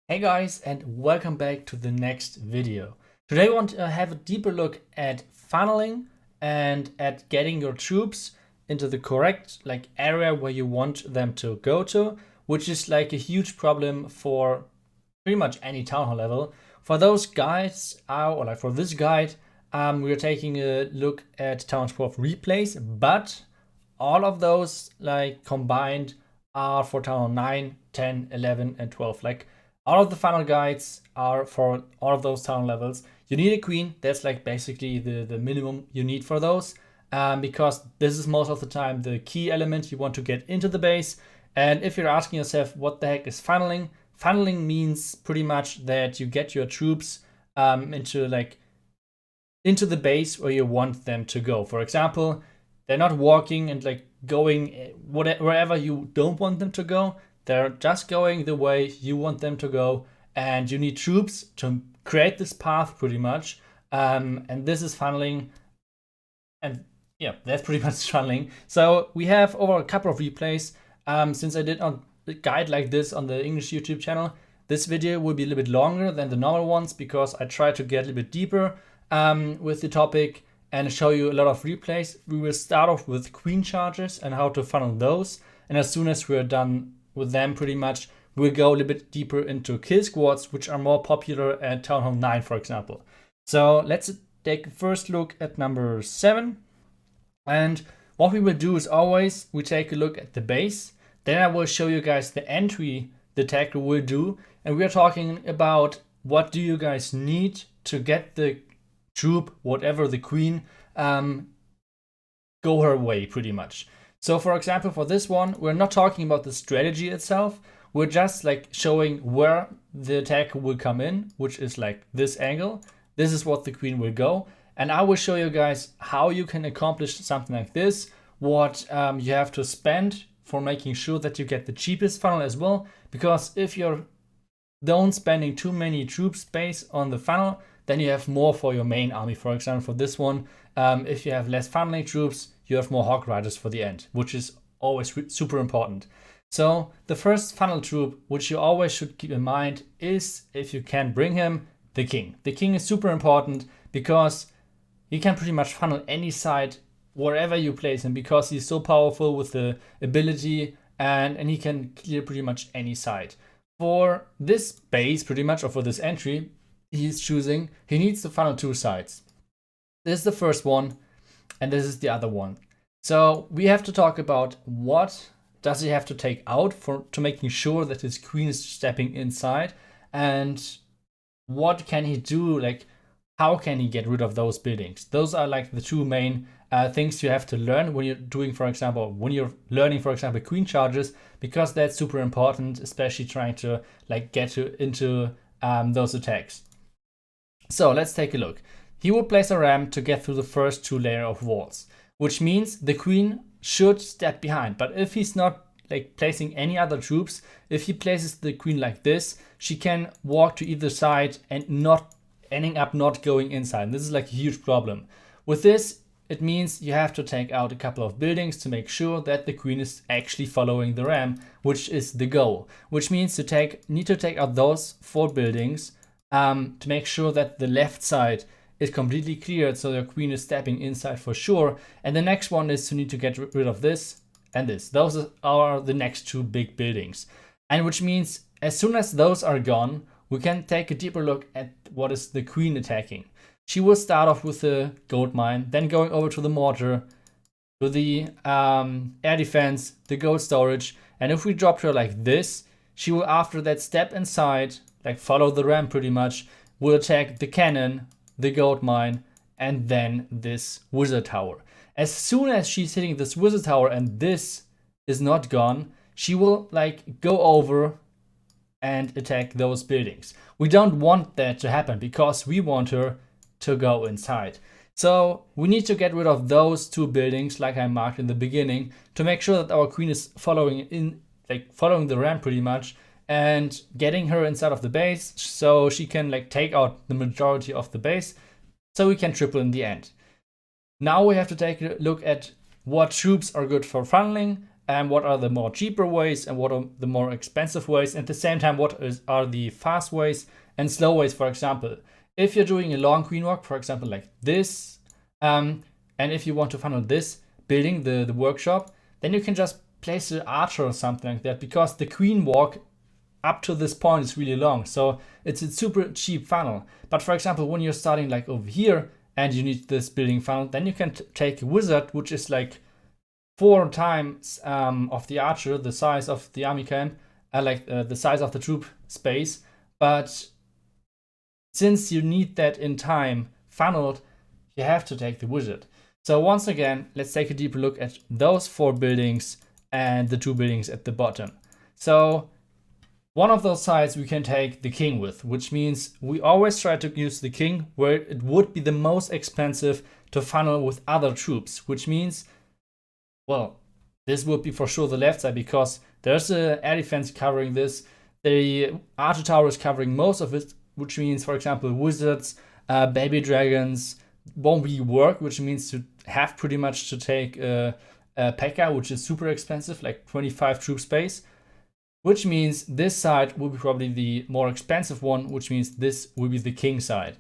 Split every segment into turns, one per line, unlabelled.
Hey guys, and welcome back to the next video. Today I want to have a deeper look at funneling and at getting your troops into the correct area where you want them to go to, which is like a huge problem for pretty much any town hall level. For those guides, or for this guide, we're taking a look at Town 12 replays, but all of those combined are for Town Hall 9, 10, 11, and 12. All of the final guides are for all of those town levels. You need a queen. That's basically the minimum you need for those, because this is most of the time the key element you want to get into the base. And if you're asking yourself what the heck is funneling, funneling means pretty much that you get your troops into the base where you want them to go. For example, they're not walking and going wherever you don't want them to go. They're just going the way you want them to go, and you need troops to create this path pretty much. And this is funneling, and yeah, that's pretty much funneling. So we have over a couple of replays. Since I did not guide like this on the English YouTube channel, this video will be a little bit longer than the normal ones because I try to get a little bit deeper with the topic and show you a lot of replays. We will start off with queen charges and how to funnel those, and as soon as we're done with them pretty much, we'll go a little bit deeper into kill squads, which are more popular at Town Hall 9, for example. So let's take a first look at number 7. And what we will do is always we take a look at the base. Then I will show you guys the entry the attacker will do. And we are talking about what do you guys need to get the troop, whatever the queen, go her way pretty much. So for example, for this one, we're not talking about the strategy itself. We're just showing where the attacker will come in, which is this angle. This is what the queen will go. And I will show you guys how you can accomplish something like this, what you have to spend for making sure that you get the cheapest funnel as well. Because if you're don't spending too many troop space on the funnel, then you have more for your main army. For example, for this one, if you have less funneling troops, you have more hog riders for the end, which is always super important. So the first funnel troop, which you always should keep in mind, is, if you can bring him, the king. The king is super important because he can pretty much funnel any side wherever you place him, because he's so powerful with the ability, and he can clear pretty much any side. For this base pretty much, or for this entry he's choosing, he needs to funnel 2 sides. This is the first one, and this is the other one. So we have to talk about what does he have to take out to making sure that his queen is stepping inside, and what can he do, how can he get rid of those buildings. Those are the two main things you have to learn when you're doing, for example, learning queen charges, because that's super important, especially trying to get into those attacks. So let's take a look. He will place a ram to get through the first 2 layers of walls, which means the queen should step behind. But if he's not placing any other troops, if he places the queen like this, she can walk to either side and not ending up not going inside. And this is a huge problem. With this, it means you have to take out a couple of buildings to make sure that the queen is actually following the ram, which is the goal. Which means you need to take out those 4 buildings to make sure that the left side is completely cleared, so your queen is stepping inside for sure. And the next one is to need to get rid of this and this. Those are the next 2 big buildings. And which means as soon as those are gone, we can take a deeper look at what is the queen attacking. She will start off with the gold mine, then going over to the mortar, to the air defense, the gold storage. And if we drop her like this, she will after that step inside, follow the ram pretty much, will attack the cannon, the gold mine, and then this wizard tower. As soon as she's hitting this wizard tower and this is not gone, she will go over and attack those buildings. We don't want that to happen because we want her to go inside. So we need to get rid of those 2 buildings like I marked in the beginning to make sure that our queen is following the ram pretty much, and getting her inside of the base so she can take out the majority of the base, so we can triple in the end. Now we have to take a look at what troops are good for funneling and what are the more cheaper ways and what are the more expensive ways. At the same time, are the fast ways and slow ways. For example, if you're doing a long queen walk, for example, like this, and if you want to funnel this building, the workshop, then you can just place an archer or something like that, because the queen walk up to this point is really long. So it's a super cheap funnel. But for example, when you're starting like over here and you need this building funnel, then you can take a wizard, which is like 4 times of the archer, the size of the army camp, the size of the troop space. But since you need that in time funneled, you have to take the wizard. So once again, let's take a deeper look at those 4 buildings and the 2 buildings at the bottom. So one of those sides we can take the king with, which means we always try to use the king where it would be the most expensive to funnel with other troops, which means, well, this would be for sure the left side, because there's an air defense covering this. The archer tower is covering most of it, which means, for example, wizards, baby dragons won't really work, which means to have pretty much to take a P.E.K.K.A, which is super expensive, like 25 troop space, which means this side will be probably the more expensive one, which means this will be the king side.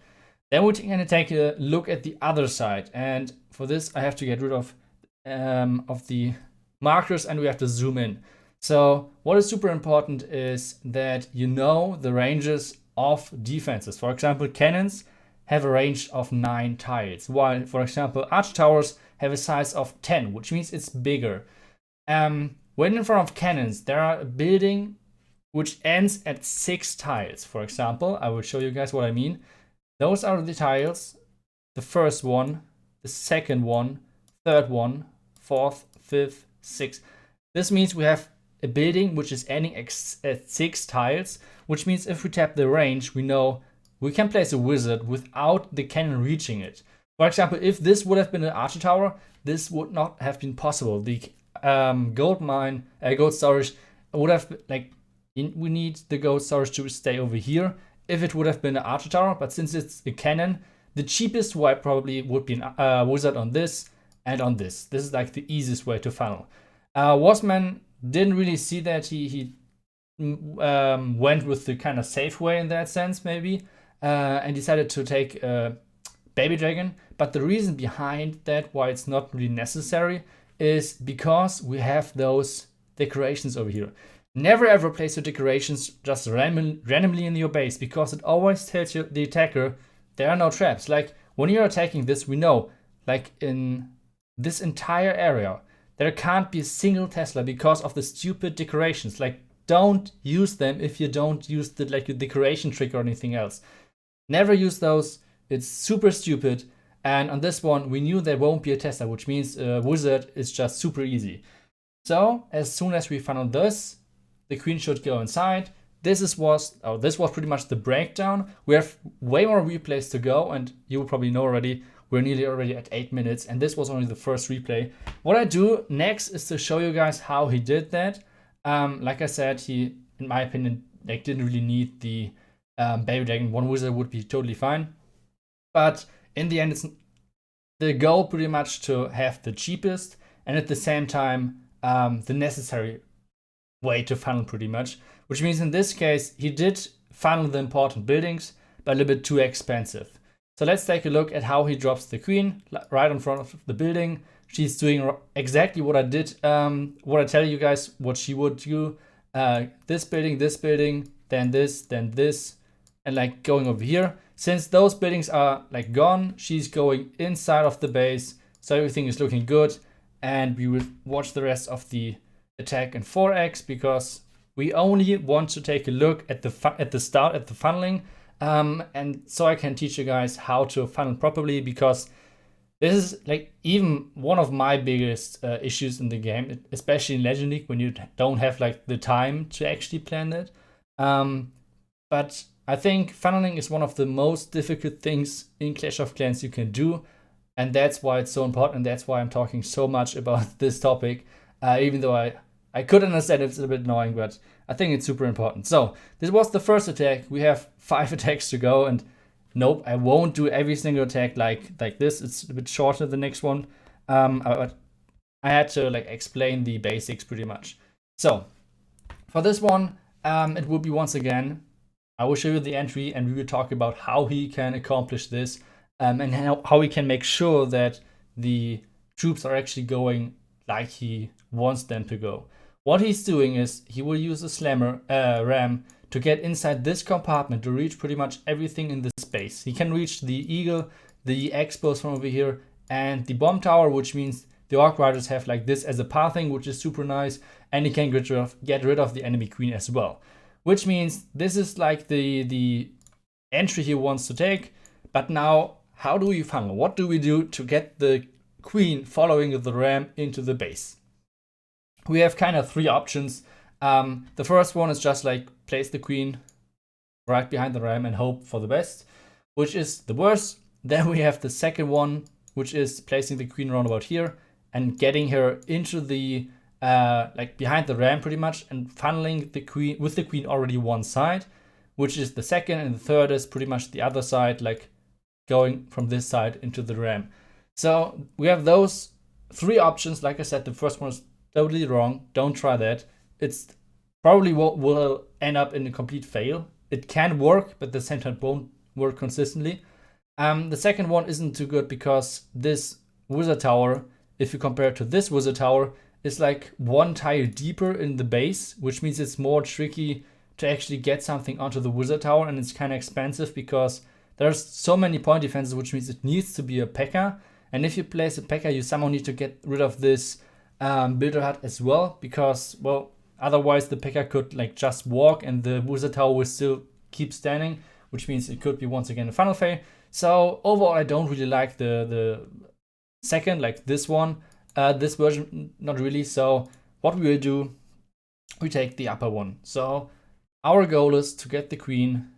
Then we're going to take a look at the other side, and for this I have to get rid of the markers and we have to zoom in. So what is super important is that you know the ranges of defenses. For example, cannons have a range of 9 tiles, while, for example, archer towers have a size of 10, which means it's bigger. When in front of cannons, there are a building which ends at 6 tiles. For example, I will show you guys what I mean. Those are the tiles: the first one, the second one, third one, fourth, fifth, sixth. This means we have a building which is ending at 6 tiles, which means if we tap the range, we know we can place a wizard without the cannon reaching it. For example, if this would have been an archer tower, this would not have been possible. The gold storage would have we need the gold storage to stay over here if it would have been an archer tower, but since it's a cannon, the cheapest way probably would be a wizard on this and on this. This is like the easiest way to funnel. Wasman didn't really see that. He went with the kind of safe way in that sense, maybe, and decided to take a baby dragon. But the reason behind that, why it's not really necessary, is because we have those decorations over here. Never ever place your decorations just randomly in your base, because it always tells you, the attacker, there are no traps. Like when you're attacking this, we know, like in this entire area, there can't be a single Tesla because of the stupid decorations. Like, don't use them if you don't use the your decoration trick or anything else. Never use those. It's super stupid. And on this one, we knew there won't be a Tesla, which means a wizard is just super easy. So as soon as we funnel this, the queen should go inside. This was pretty much the breakdown. We have way more replays to go, and you will probably know already, we're nearly already at 8 minutes, and this was only the first replay. What I do next is to show you guys how he did that. Like I said, he, in my opinion, didn't really need the baby dragon. One wizard would be totally fine. But in the end, it's the goal pretty much to have the cheapest and at the same time the necessary way to funnel pretty much. Which means in this case, he did funnel the important buildings, but a little bit too expensive. So let's take a look at how he drops the queen right in front of the building. She's doing exactly what I did, what I tell you guys what she would do. This building, then this, and like going over here. Since those buildings are like gone, she's going inside of the base, so everything is looking good. And we will watch the rest of the attack in 4x, because we only want to take a look at the start, at the funneling. And so I can teach you guys how to funnel properly, because this is like even one of my biggest issues in the game, especially in Legend League, when you don't have like the time to actually plan it. But I think funneling is one of the most difficult things in Clash of Clans you can do, and that's why it's so important, and that's why I'm talking so much about this topic, even though I could understand it's a bit annoying, but I think it's super important. So this was the first attack. We have 5 attacks to go, and nope, I won't do every single attack like this. It's a bit shorter, the next one. But I had to like explain the basics pretty much. So for this one, it will be once again, I will show you the entry and we will talk about how he can accomplish this, and how he can make sure that the troops are actually going like he wants them to go. What he's doing is he will use a slammer ram to get inside this compartment to reach pretty much everything in this space. He can reach the eagle, the X-bows from over here, and the bomb tower, which means the Orc Riders have like this as a pathing, which is super nice, and he can get rid of the enemy queen as well. Which means this is like the entry he wants to take. But now, how do we funnel? What do we do to get the queen following the ram into the base? We have kind of three options. The first one is just like place the queen right behind the ram and hope for the best, which is the worst. Then we have the second one, which is placing the queen around about here and getting her into the like behind the ram pretty much, and funneling the queen with the queen already one side, which is the second, and the third is pretty much the other side, like going from this side into the ram. So we have those three options. Like I said, the first one is totally wrong. Don't try that. It's probably will end up in a complete fail. It can work, but at the same time won't work consistently. The second one isn't too good because this wizard tower, if you compare it to this wizard tower, is like one tile deeper in the base, which means it's more tricky to actually get something onto the wizard tower, and it's kind of expensive because there's so many point defenses, which means it needs to be a P.E.K.K.A. And if you place a P.E.K.K.A, you somehow need to get rid of this builder hut as well, because, well, otherwise the P.E.K.K.A could like just walk and the wizard tower will still keep standing, which means it could be once again a funnel fail. So overall, I don't really like the second, like this one. This version, not really. So what we will do, we take the upper one. So our goal is to get the queen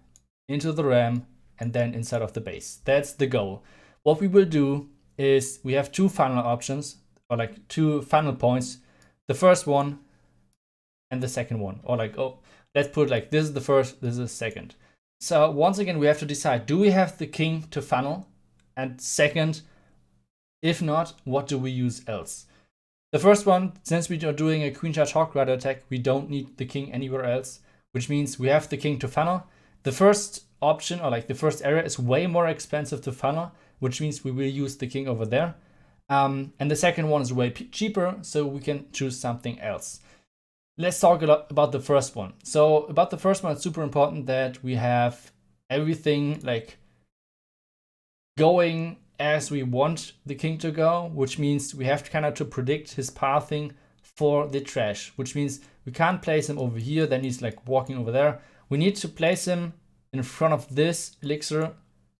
into the ram and then inside of the base. That's the goal. What we will do is we have two funnel options, or like two funnel points. The first one and the second one, or like, oh, let's put it like this is the first, this is the second. So once again, we have to decide, do we have the king to funnel? And second, if not, what do we use else? The first one, since we are doing a queen charge hog rider attack, we don't need the king anywhere else, which means we have the king to funnel. The first option, or like the first area, is way more expensive to funnel, which means we will use the king over there. And the second one is way cheaper, so we can choose something else. Let's talk a lot about the first one. So about the first one, it's super important that we have everything like going as we want the king to go, which means we have to kind of to predict his pathing for the trash, which means we can't place him over here, then he's like walking over there. We need to place him in front of this elixir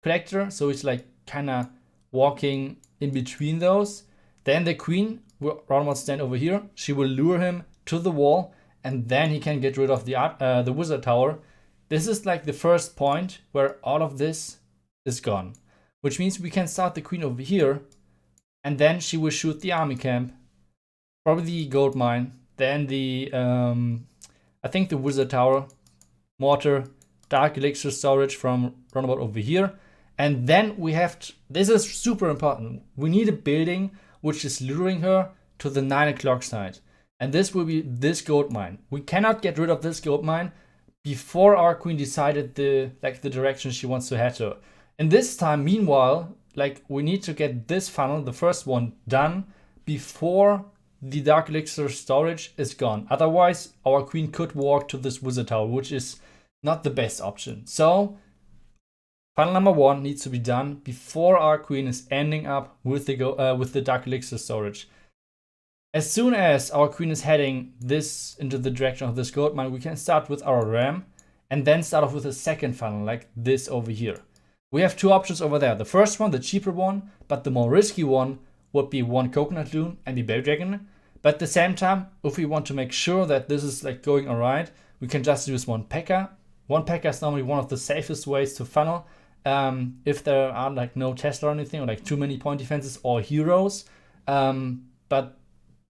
collector, so he's like kind of walking in between those. Then the queen will roundabout stand over here. She will lure him to the wall, and then he can get rid of the wizard tower. This is like the first point where all of this is gone, which means we can start the queen over here, and then she will shoot the army camp, probably the gold mine, then the I think the wizard tower, mortar, dark elixir storage from roundabout over here. And then we have this is super important, we need a building which is luring her to the 9 o'clock side, and this will be this gold mine. We cannot get rid of this gold mine before our queen decided the direction she wants to head to. And this time, meanwhile, like we need to get this funnel, the first one, done before the dark elixir storage is gone. Otherwise, our queen could walk to this wizard tower, which is not the best option. So funnel number one needs to be done before our queen is ending up with the dark elixir storage. As soon as our queen is heading this into the direction of this gold mine, we can start with our ram and then start off with a second funnel like this over here. We have two options over there. The first one, the cheaper one, but the more risky one, would be one coconut loon and the bear dragon. But at the same time, if we want to make sure that this is like going alright, we can just use one P.E.K.K.A. One P.E.K.K.A is normally one of the safest ways to funnel. If there are like no Tesla or anything, or like too many point defenses or heroes. But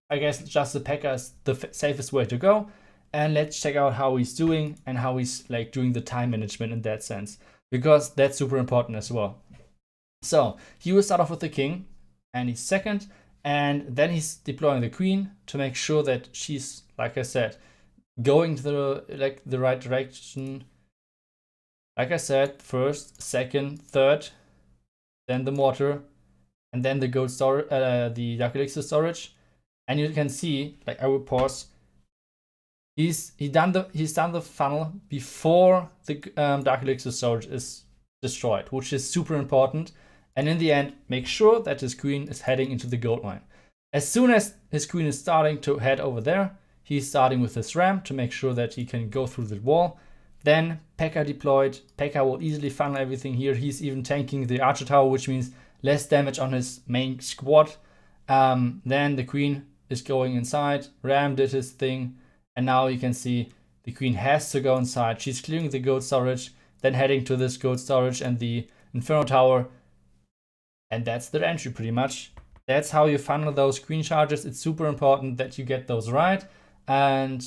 I guess just the P.E.K.K.A is the safest way to go. And let's check out how he's doing and how he's like doing the time management in that sense, because that's super important as well. So he will start off with the king, and he's second, And then he's deploying the queen to make sure that she's, like I said, going to the right direction. Like I said, first, second, third, then the mortar, and then the gold storage, the Dark Elixir storage. And you can see, like I will pause. He's done the funnel before the Dark Elixir storage is destroyed, which is super important. And in the end, make sure that his queen is heading into the gold mine. As soon as his queen is starting to head over there, he's starting with his ram to make sure that he can go through the wall. Then P.E.K.K.A deployed. P.E.K.K.A will easily funnel everything here. He's even tanking the archer tower, which means less damage on his main squad. Then the queen is going inside. Ram did his thing. And now you can see the queen has to go inside. She's clearing the gold storage, then heading to this gold storage and the Inferno Tower. And that's their entry pretty much. That's how you funnel those queen charges. It's super important that you get those right. And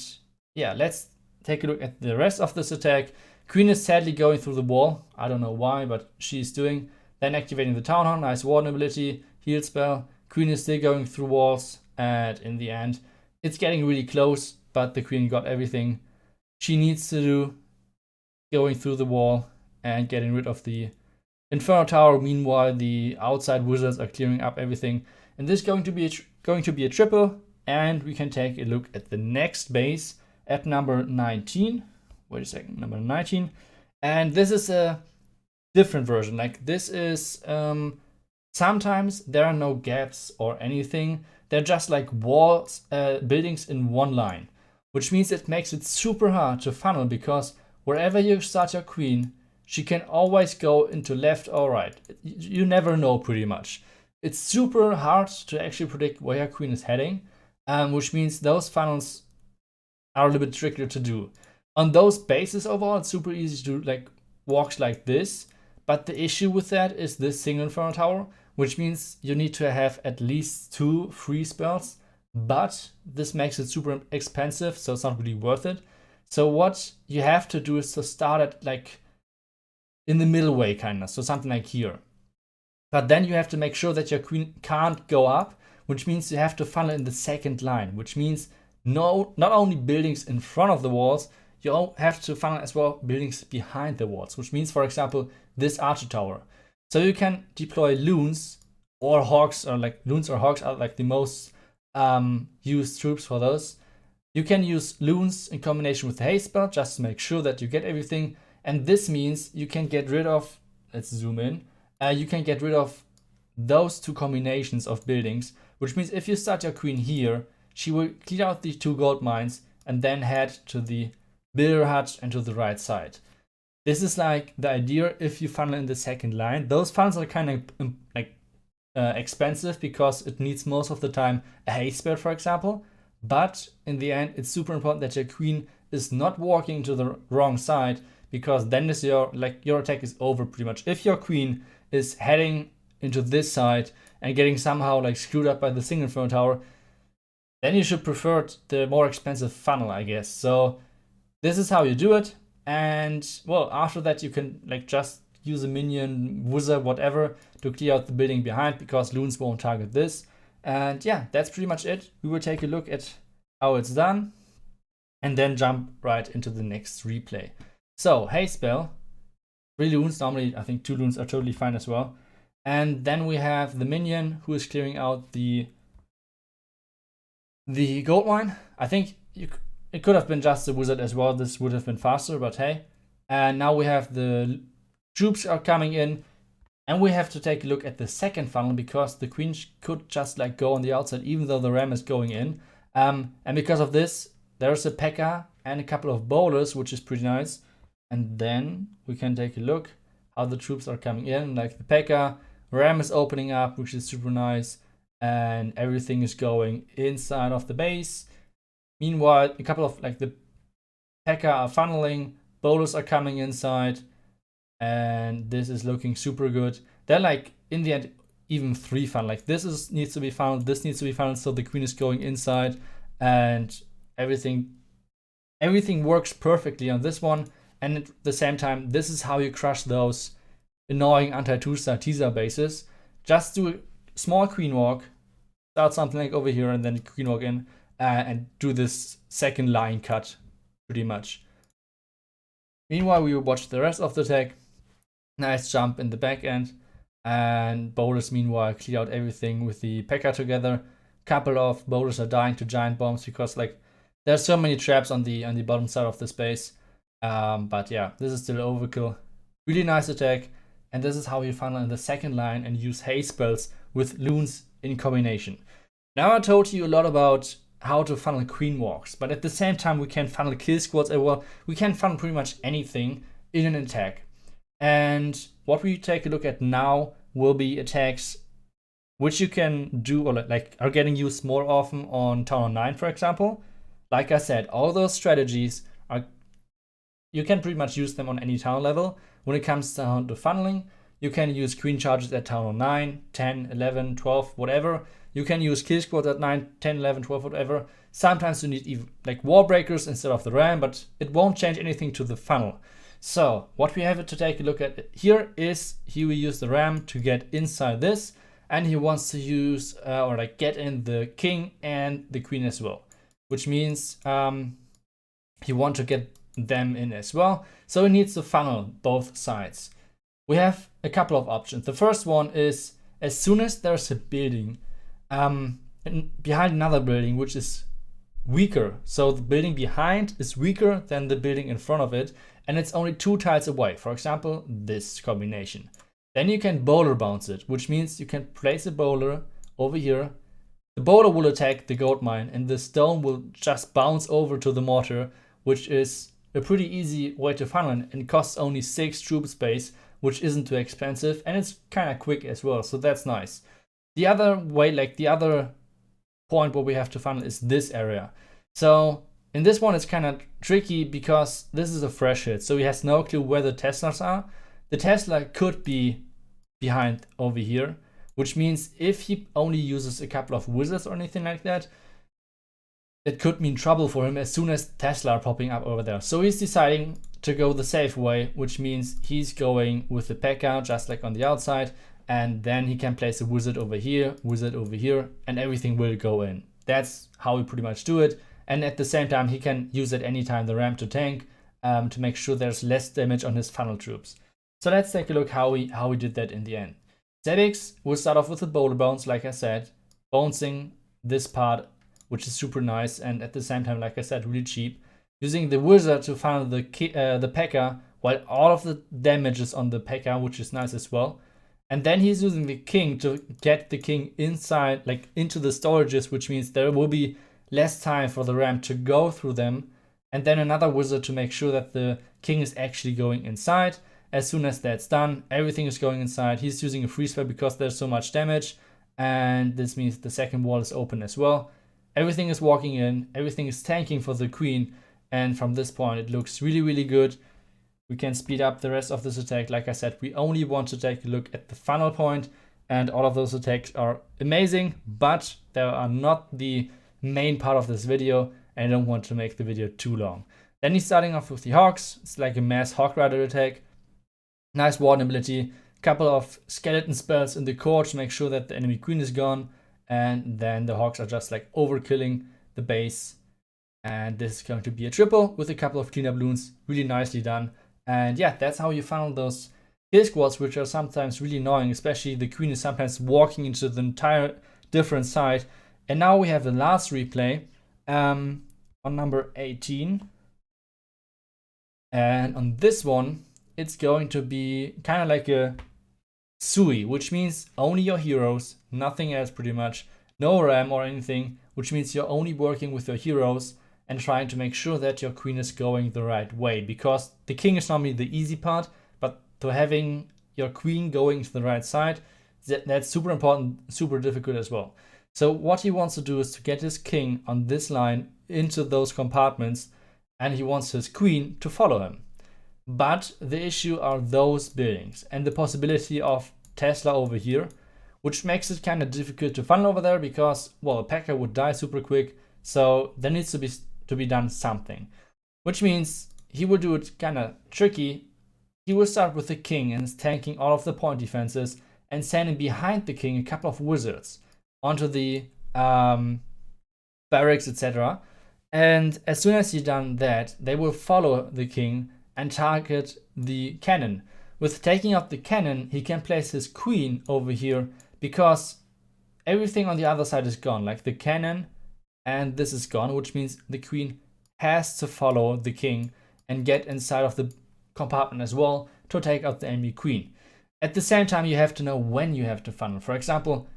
yeah, let's take a look at the rest of this attack. Queen is sadly going through the wall. I don't know why, but she's doing. Then activating the Town Hall. Nice warden ability. Heal spell. Queen is still going through walls. And in the end, it's getting really close. But the queen got everything she needs to do. Going through the wall and getting rid of the Inferno Tower. Meanwhile, the outside wizards are clearing up everything. And this is going to be a triple. And we can take a look at the next base at number 19. Wait a second, number 19. And this is a different version. Like this is, sometimes there are no gaps or anything. They're just like walls, buildings in one line. Which means it makes it super hard to funnel because wherever you start your queen, she can always go into left or right. You never know pretty much. It's super hard to actually predict where your queen is heading, which means those funnels are a little bit trickier to do. On those bases overall, it's super easy to do like walks like this, but the issue with that is this single Inferno Tower, which means you need to have at least 2 free spells, but this makes it super expensive, so it's not really worth it. So what you have to do is to start at like in the middle way kind of, so something like here. But then you have to make sure that your queen can't go up, which means you have to funnel in the second line, which means not only buildings in front of the walls, you have to funnel as well buildings behind the walls, which means, for example, this archer tower. So you can deploy loons or hogs, or like loons or hogs are like the most used troops for those. You can use loons in combination with the haste spell just to make sure that you get everything. And this means you can get rid of, let's zoom in, you can get rid of those 2 combinations of buildings, which means if you start your queen here, she will clear out the 2 gold mines and then head to the builder hut and to the right side. This is like the idea if you funnel in the second line. Those funnels are kind of like expensive because it needs most of the time a haste spell, for example. But in the end, it's super important that your queen is not walking to the wrong side, because then is your attack is over pretty much. If your queen is heading into this side and getting somehow like screwed up by the single Inferno Tower, then you should prefer the more expensive funnel, I guess. So this is how you do it. And well, after that you can like just use a minion, wizard, whatever, to clear out the building behind, because loons won't target this. And yeah, that's pretty much it. We will take a look at how it's done and then jump right into the next replay. So haste spell, 3 loons. Normally I think 2 loons are totally fine as well. And then we have the minion who is clearing out the gold mine. I think it could have been just the wizard as well. This would have been faster, but hey. And now we have the troops are coming in, and we have to take a look at the second funnel, because the queen could just like go on the outside even though the ram is going in. And because of this, there's a P.E.K.K.A and a couple of bowlers, which is pretty nice. And then we can take a look how the troops are coming in. Like the P.E.K.K.A, ram is opening up, which is super nice. And everything is going inside of the base. Meanwhile, a couple of like the P.E.K.K.A are funneling, bowlers are coming inside, and this is looking super good. They're like in the end even 3 funnel. Like this needs to be funneled, this needs to be funneled, so the queen is going inside, and everything works perfectly on this one. And at the same time, this is how you crush those annoying anti 2-star teaser bases. Just do a small queen walk, start something like over here and then queen walk in and do this second line cut pretty much. Meanwhile, we will watch the rest of the attack. Nice jump in the back end, and boulders meanwhile clear out everything with the P.E.K.K.A together. Couple of boulders are dying to giant bombs because like there's so many traps on the bottom side of the space. But yeah, this is still overkill. Really nice attack, and this is how you funnel in the second line and use haste spells with loons in combination. Now I told you a lot about how to funnel queen walks, but at the same time we can funnel kill squads as well. We can funnel pretty much anything in an attack. And what we take a look at now will be attacks which you can do or like are getting used more often on Town 9, for example. Like I said, all those strategies are, you can pretty much use them on any town level. When it comes down to funneling, you can use queen charges at Town 9, 10, 11, 12, whatever. You can use kill squads at 9, 10, 11, 12, whatever. Sometimes you need even like wall breakers instead of the ram, but it won't change anything to the funnel. So what we have to take a look at here is he will use the ram to get inside this, and he wants to use or like get in the king and the queen as well, which means he wants to get them in as well. So he needs to funnel both sides. We have a couple of options. The first one is as soon as there's a building behind another building which is weaker, so the building behind is weaker than the building in front of it, and it's only 2 tiles away, for example this combination, then you can boulder bounce it, which means you can place a boulder over here. The boulder will attack the gold mine and the stone will just bounce over to the mortar, which is a pretty easy way to funnel and costs only 6 troop space, which isn't too expensive, and it's kind of quick as well, so that's nice. The other way, like the other point where we have to funnel is this area. So in this one it's kind of tricky because this is a fresh hit, so he has no clue where the Teslars are. The Tesla could be behind over here, which means if he only uses a couple of wizards or anything like that, it could mean trouble for him as soon as Tesla are popping up over there. So he's deciding to go the safe way, which means he's going with the P.E.K.K.A just like on the outside, and then he can place a wizard over here, and everything will go in. That's how we pretty much do it. And at the same time, he can use at any time the ram to tank to make sure there's less damage on his funnel troops. So let's take a look how we did that in the end. Zebix will start off with the boulder bounce, like I said, bouncing this part, which is super nice, and at the same time, like I said, really cheap. Using the wizard to funnel the P.E.K.K.A, while all of the damage is on the P.E.K.K.A, which is nice as well. And then he's using the king to get the king inside, like into the storages, which means there will be less time for the ram to go through them. And then another wizard to make sure that the king is actually going inside. As soon as that's done, everything is going inside. He's using a freeze spell because there's so much damage. And this means the second wall is open as well. Everything is walking in, everything is tanking for the queen. And from this point, it looks really, really good. We can speed up the rest of this attack. Like I said, we only want to take a look at the funnel point, and all of those attacks are amazing, but they are not the main part of this video, and I don't want to make the video too long. Then he's starting off with the hogs. It's like a mass hog rider attack. Nice warden ability. Couple of skeleton spells in the core to make sure that the enemy queen is gone, and then the hogs are just like overkilling the base. And this is going to be a triple with a couple of cleanup loons. Really nicely done. And yeah, that's how you funnel those kill squads, which are sometimes really annoying, especially the queen is sometimes walking into the entire different side. And now we have the last replay on number 18. And on this one, it's going to be kind of like a Sui, which means only your heroes, nothing else pretty much. No ram or anything, which means you're only working with your heroes and trying to make sure that your queen is going the right way, because the king is normally the easy part, but to having your queen going to the right side, that's super important, super difficult as well. So what he wants to do is to get his king on this line into those compartments, and he wants his queen to follow him. But the issue are those buildings and the possibility of Tesla over here, which makes it kind of difficult to funnel over there because, well, P.E.K.K.A would die super quick, so there needs to be done something, which means he will do it kind of tricky. He will start with the king and is tanking all of the point defenses and sending behind the king a couple of wizards onto the barracks, etc. And as soon as you've done that, they will follow the king and target the cannon. With taking out the cannon, he can place his queen over here because everything on the other side is gone, like the cannon, and this is gone, which means the queen has to follow the king and get inside of the compartment as well to take out the enemy queen. At the same time, you have to know when you have to funnel. For example,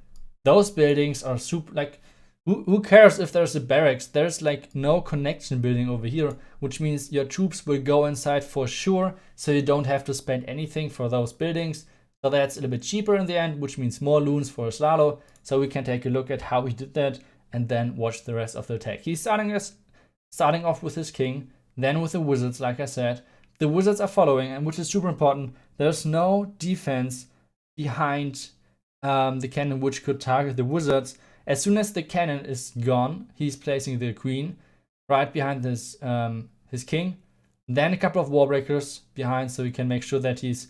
those buildings are super, like, who cares if there's a barracks? There's like no connection building over here, which means your troops will go inside for sure, so you don't have to spend anything for those buildings. So that's a little bit cheaper in the end, which means more loons for Slalo. So we can take a look at how he did that and then watch the rest of the attack. He's starting off with his king, then with the wizards, like I said. The wizards are following, and which is super important. There's no defense behind the cannon which could target the wizards. As soon as the cannon is gone, he's placing the queen right behind his king. Then a couple of wall breakers behind, so we can make sure that he's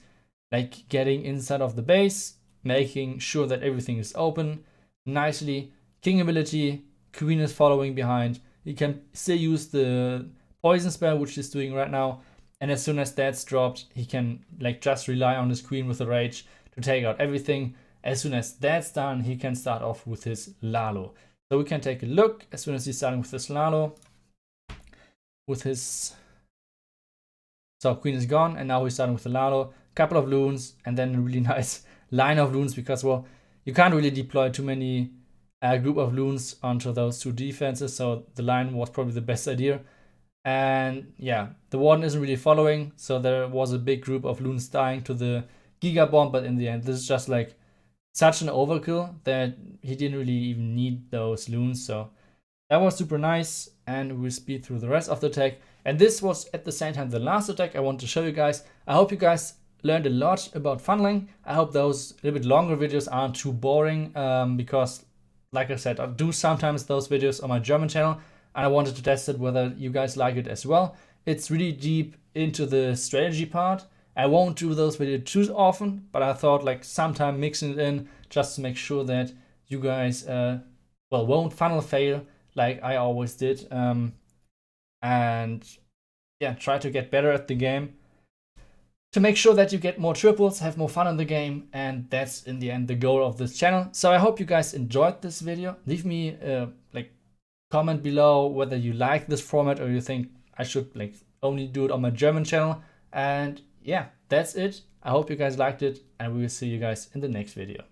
like getting inside of the base, making sure that everything is open nicely. King ability, queen is following behind. He can still use the poison spell, which he's doing right now. And as soon as that's dropped, he can like just rely on his queen with the rage to take out everything. As soon as that's done, he can start off with his Lalo. So we can take a look as soon as he's starting with his Lalo. With his... So queen is gone, and now he's starting with the Lalo. Couple of loons, and then a really nice line of loons because, well, you can't really deploy too many group of loons onto those two defenses. So the line was probably the best idea. And yeah, the warden isn't really following. So there was a big group of loons dying to the Giga Bomb. But in the end, this is just like such an overkill that he didn't really even need those loons. So that was super nice, and we'll speed through the rest of the attack. And this was at the same time the last attack I want to show you guys. I hope you guys learned a lot about funneling. I hope those little bit longer videos aren't too boring because, like I said, I do sometimes those videos on my German channel, and I wanted to test it whether you guys like it as well. It's really deep into the strategy part. I won't do those videos too often, but I thought like sometime mixing it in just to make sure that you guys won't funnel fail like I always did. And yeah, try to get better at the game to make sure that you get more triples, have more fun in the game, and that's in the end the goal of this channel. So I hope you guys enjoyed this video. Leave me like comment below whether you like this format or you think I should like only do it on my German channel. And yeah, that's it. I hope you guys liked it, and we will see you guys in the next video.